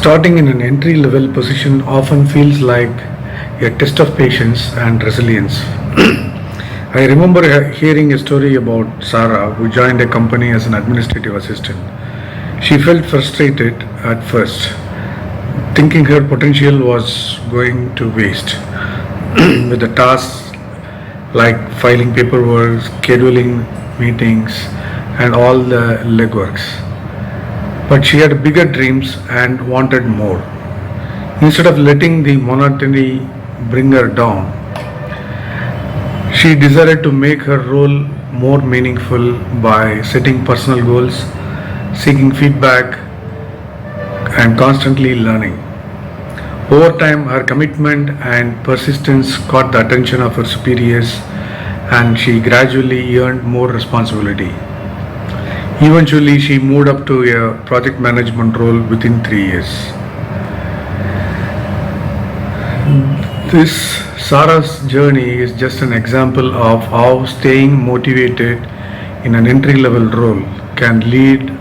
Starting in an entry level position often feels like a test of patience and resilience. I remember hearing a story about Sarah who joined a company as an administrative assistant. She felt frustrated at first, thinking her potential was going to waste with the tasks like filing paperwork, scheduling meetings, and all the legworks. But she had bigger dreams and wanted more. Instead of letting the monotony bring her down, she decided to make her role more meaningful by setting personal goals, seeking feedback, and constantly learning. Over time, her commitment and persistence caught the attention of her superiors, and she gradually earned more responsibility. Eventually, she moved up to a project management role within 3 years. This Sarah's journey is just an example of how staying motivated in an entry level role can lead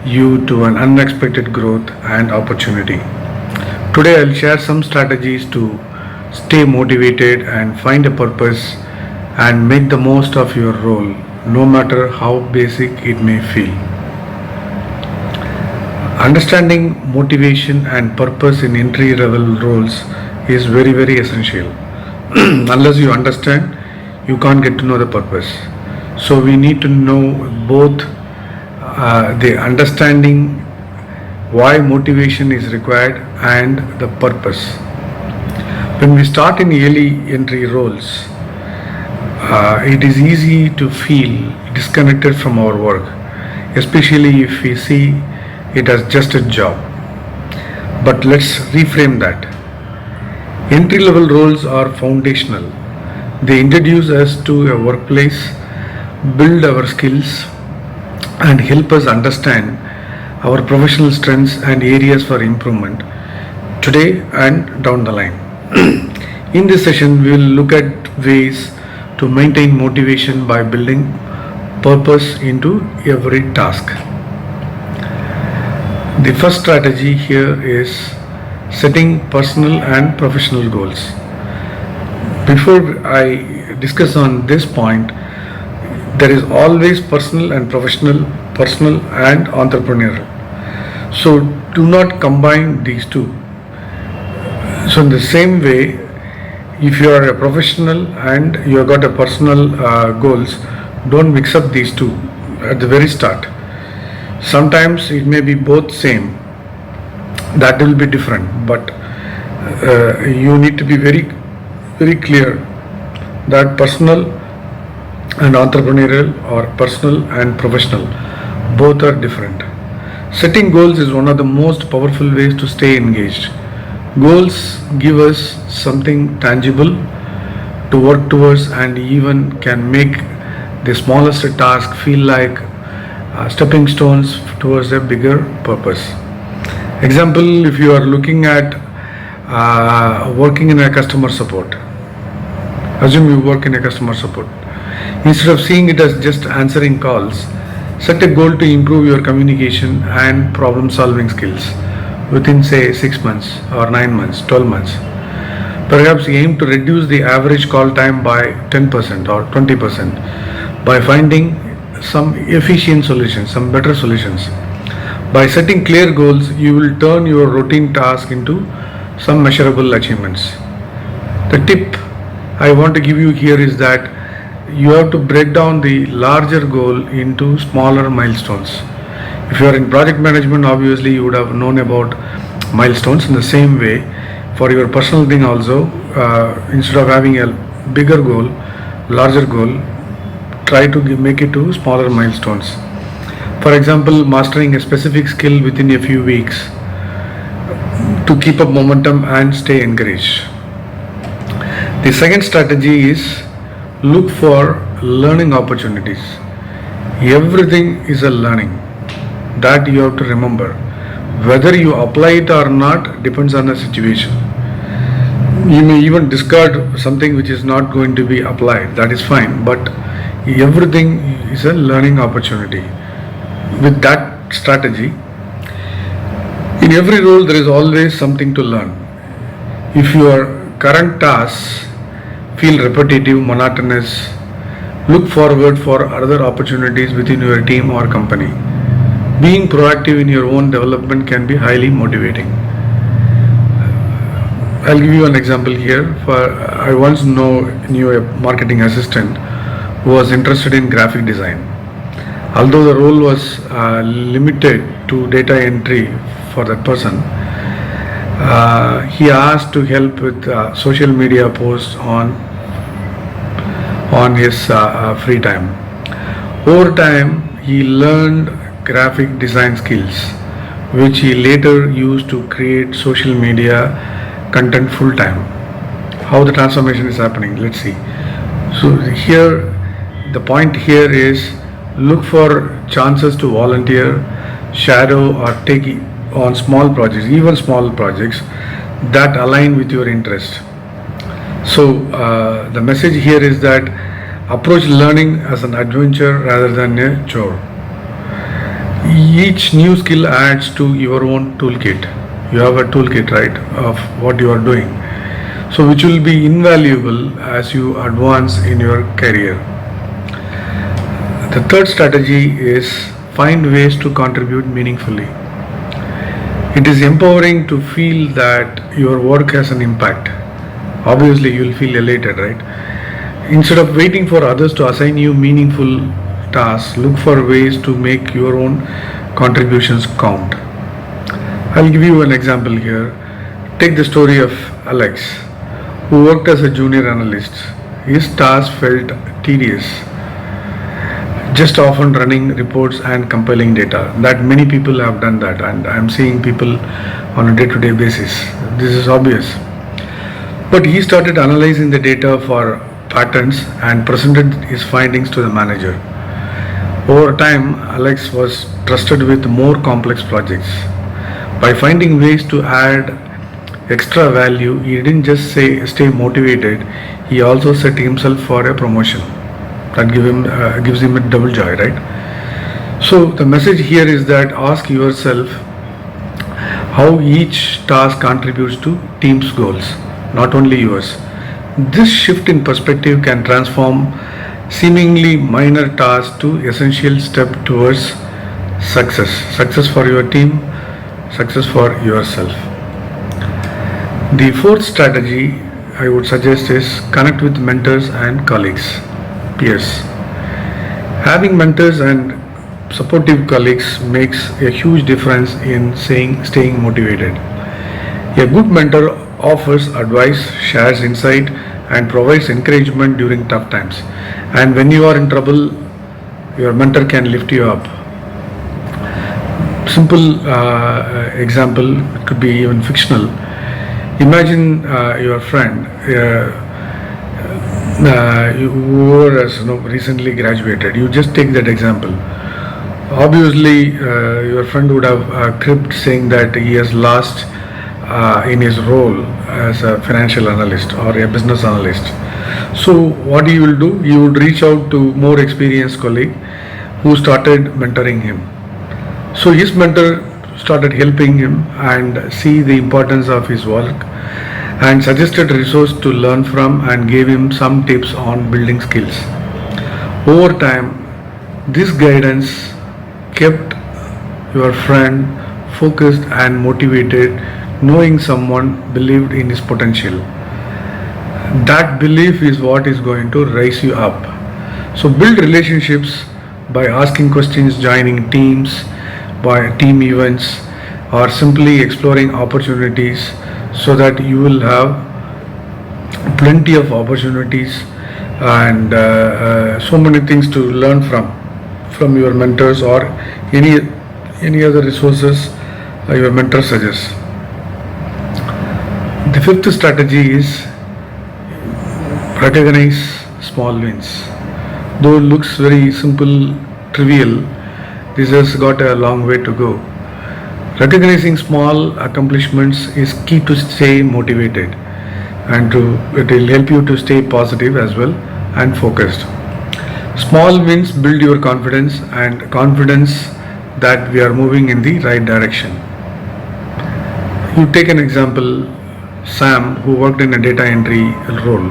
you to an unexpected growth and opportunity. Today, I'll share some strategies to stay motivated and find a purpose and make the most of your role, no matter how basic it may feel. Understanding motivation and purpose in entry level roles is very essential. Unless you understand, you can't get to know the purpose. So we need to know both the understanding why motivation is required and the purpose. When we start in early entry roles, it is easy to feel disconnected from our work, especially if we see it as just a job. But let's reframe that. Entry level roles are foundational. They introduce us to a workplace, build our skills, and help us understand our professional strengths and areas for improvement today and down the line. In this session, we will look at ways to maintain motivation by building purpose into every task. The first strategy here is setting personal and professional goals. Before I discuss on this point, there is always personal and professional, personal and entrepreneurial. So do not combine these two. So in the same way, if you are a professional and you have got a personal goals, don't mix up these two at the very start. Sometimes it may be both same, that will be different, but you need to be very clear that personal and entrepreneurial or personal and professional both are different. Setting goals is one of the most powerful ways to stay engaged. Goals give us something tangible to work towards and even can make the smallest task feel like stepping stones towards a bigger purpose. Example, if you are looking at working in a customer support, assume you work in a customer support. Instead of seeing it as just answering calls, set a goal to improve your communication and problem solving skills within say 6 months or 9 months, 12 months. Perhaps aim to reduce the average call time by 10% or 20% by finding some efficient solutions, some better solutions. By setting clear goals, you will turn your routine task into some measurable achievements. The tip I want to give you here is that you have to break down the larger goal into smaller milestones. If you are in project management, obviously you would have known about milestones. In the same way, for your personal thing also, instead of having a bigger goal, larger goal, try to make it to smaller milestones. For example, mastering a specific skill within a few weeks to keep up momentum and stay encouraged. The second strategy is look for learning opportunities. Everything is a learning. That you have to remember. Whether you apply it or not depends on the situation. You may even discard something which is not going to be applied. That is fine. But everything is a learning opportunity. With that strategy, In every role, there is always something to learn. If your current tasks feel repetitive, monotonous, look forward for other opportunities within your team or company. Being proactive in your own development can be highly motivating. I'll give you an example here. I once knew a marketing assistant who was interested in graphic design. Although the role was limited to data entry for that person, he asked to help with social media posts on his free time. Over time, he learned graphic design skills, which he later used to create social media content full time. How the transformation is happening, let's see. So here, the point here is look for chances to volunteer, shadow, or take on small projects, even small projects that align with your interest. So the message here is that approach learning as an adventure rather than a chore. Each new skill adds to your own toolkit. You have a toolkit, right, of what you are doing. So which will be invaluable as you advance in your career. The third strategy is find ways to contribute meaningfully. It is empowering to feel that your work has an impact. Obviously, you will feel elated, right? Instead of waiting for others to assign you meaningful tasks, look for ways to make your own contributions count. I'll give you an example here. Take the story of Alex, who worked as a junior analyst. His tasks felt tedious, just often running reports and compiling data. That many people have done that, and I'm seeing people on a day-to-day basis. This is obvious. But he started analyzing the data for patterns and presented his findings to the manager. Over time, Alex was trusted with more complex projects. By finding ways to add extra value, he didn't just stay motivated, he also set himself for a promotion. That gives him a double joy, right? So the message here is that ask yourself how each task contributes to team's goals, not only yours. This shift in perspective can transform seemingly minor tasks to essential step towards success. Success for your team, success for yourself. The fourth strategy I would suggest is connect with mentors and colleagues, peers. Having mentors and supportive colleagues makes a huge difference in staying motivated. A good mentor offers advice, shares insight, and provides encouragement during tough times. And when you are in trouble, your mentor can lift you up. Simple example, it could be even fictional. Imagine your friend who has recently graduated. You just take that example. Obviously, your friend would have cribbed saying that he has lost in his role as a financial analyst or a business analyst. So what he will do, he would reach out to more experienced colleague who started mentoring him. So his mentor started helping him and see the importance of his work and suggested resource to learn from and gave him some tips on building skills. Over time, this guidance kept your friend focused and motivated, knowing someone believed in his potential. That belief is what is going to raise you up. So build relationships by asking questions, joining teams, by team events, or simply exploring opportunities, so that you will have plenty of opportunities and so many things to learn from your mentors or any other resources your mentor suggests. The fifth strategy is recognize small wins. Though it looks very simple, trivial, this has got a long way to go. Recognizing small accomplishments is key to stay motivated, and it will help you to stay positive as well and focused. Small wins build your confidence and confidence that we are moving in the right direction. You take an example, Sam, who worked in a data entry role.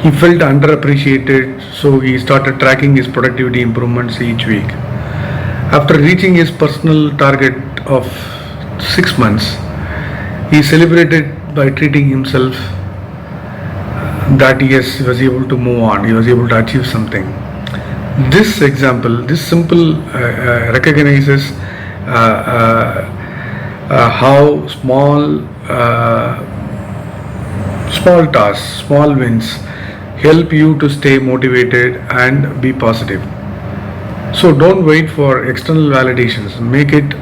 He felt underappreciated, so he started tracking his productivity improvements each week. After reaching his personal target of 6 months, he celebrated by treating himself that yes, he was able to move on, he was able to achieve something. This example, this simple recognizes how small tasks, small wins help you to stay motivated and be positive. So don't wait for external validations. Make it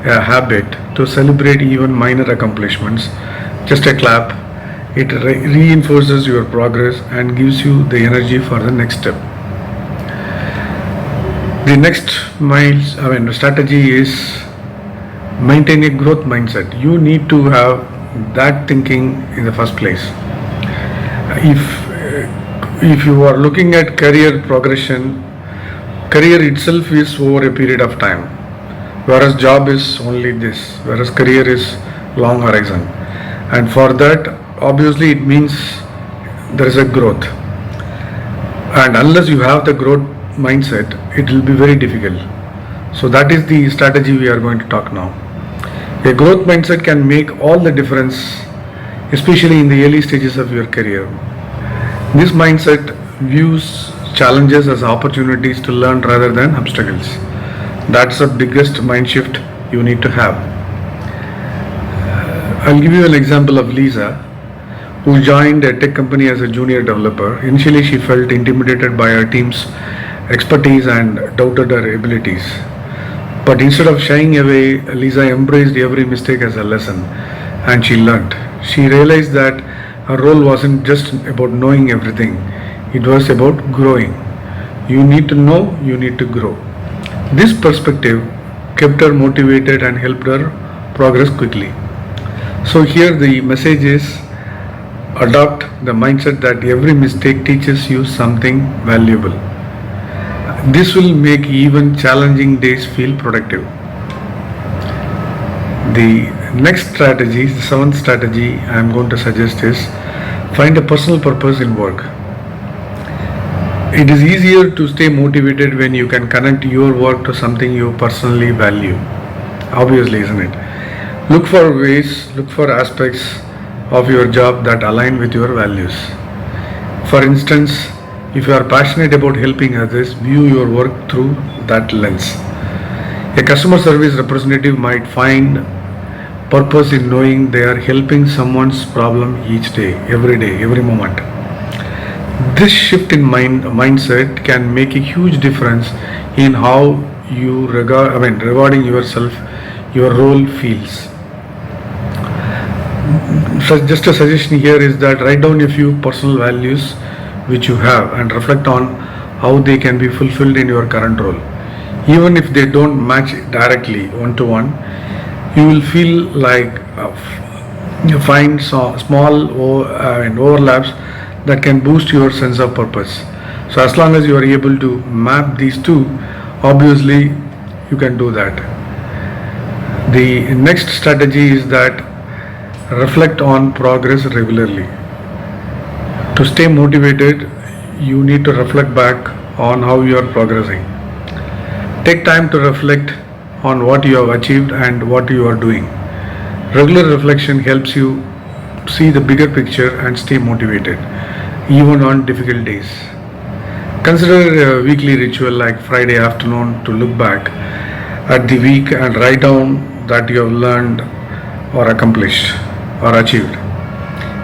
a habit to celebrate even minor accomplishments. Just a clap. It reinforces your progress and gives you the energy for the next step. The next strategy is maintain a growth mindset. You need to have that thinking in the first place. If you are looking at career progression, career itself is over a period of time, whereas job is only this, whereas career is long horizon. And for that, obviously it means there is a growth. And unless you have the growth mindset, it will be very difficult. So that is the strategy we are going to talk now. A growth mindset can make all the difference, especially in the early stages of your career. This mindset views challenges as opportunities to learn rather than obstacles. That's the biggest mind shift you need to have. I'll give you an example of Lisa, who joined a tech company as a junior developer. Initially, she felt intimidated by her team's expertise and doubted her abilities. But instead of shying away, Lisa embraced every mistake as a lesson, and she learned. She realized that her role wasn't just about knowing everything, it was about growing. You need to know, you need to grow. This perspective kept her motivated and helped her progress quickly. So here the message is, adopt the mindset that every mistake teaches you something valuable. This will make even challenging days feel productive. The next strategy, the seventh strategy I am going to suggest is find a personal purpose in work. It is easier to stay motivated when you can connect your work to something you personally value. Obviously, isn't it? Look for aspects of your job that align with your values. For instance, if you are passionate about helping others, view your work through that lens. A customer service representative might find purpose in knowing they are helping someone's problem each day, every moment. This shift in mindset can make a huge difference in how you rewarding yourself, your role feels. So just a suggestion here is that write down a few personal values which you have and reflect on how they can be fulfilled in your current role. Even if they don't match directly one to one, you will feel like you find small overlaps that can boost your sense of purpose. So as long as you are able to map these two, obviously you can do that. The next strategy is that reflect on progress regularly. To stay motivated, you need to reflect back on how you are progressing. Take time to reflect on what you have achieved and what you are doing. Regular reflection helps you see the bigger picture and stay motivated, even on difficult days. Consider a weekly ritual like Friday afternoon to look back at the week and write down that you have learned or accomplished or achieved.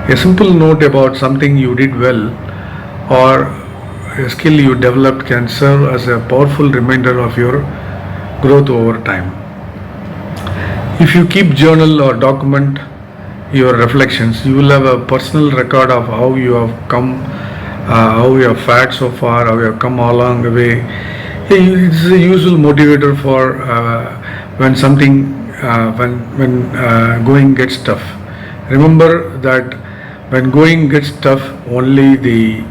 A simple note about something you did well or a skill you developed can serve as a powerful reminder of your growth over time. If you keep journal or document your reflections, you will have a personal record of how you have come, how you have fared so far, how you have come along the way. It's a usual motivator for when going gets tough. Remember that when going gets tough, only the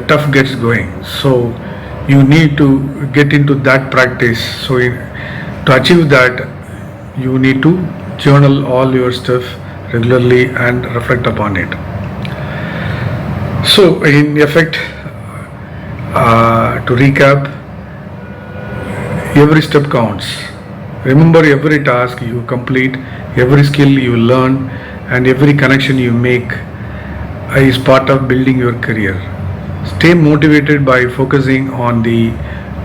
tough gets going. So you need to get into that practice. So to achieve that, you need to journal all your stuff regularly and reflect upon it. So, in effect, to recap, every step counts. Remember, every task you complete, every skill you learn, and every connection you make is part of building your career. Stay motivated by focusing on the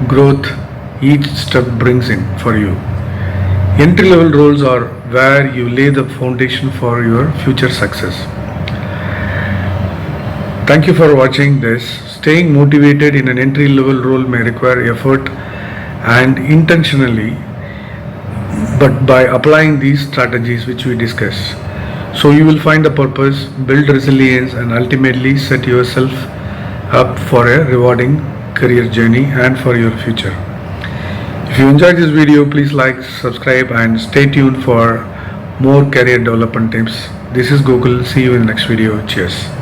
growth each step brings in for you. Entry level roles are where you lay the foundation for your future success. Thank you for watching this. Staying motivated in an entry level role may require effort and intentionally, but by applying these strategies which we discussed, so you will find the purpose, build resilience, and ultimately set yourself up for a rewarding career journey and for your future. If you enjoyed this video, please like, subscribe, and stay tuned for more career development tips. This is Gokul. See you in the next video. Cheers.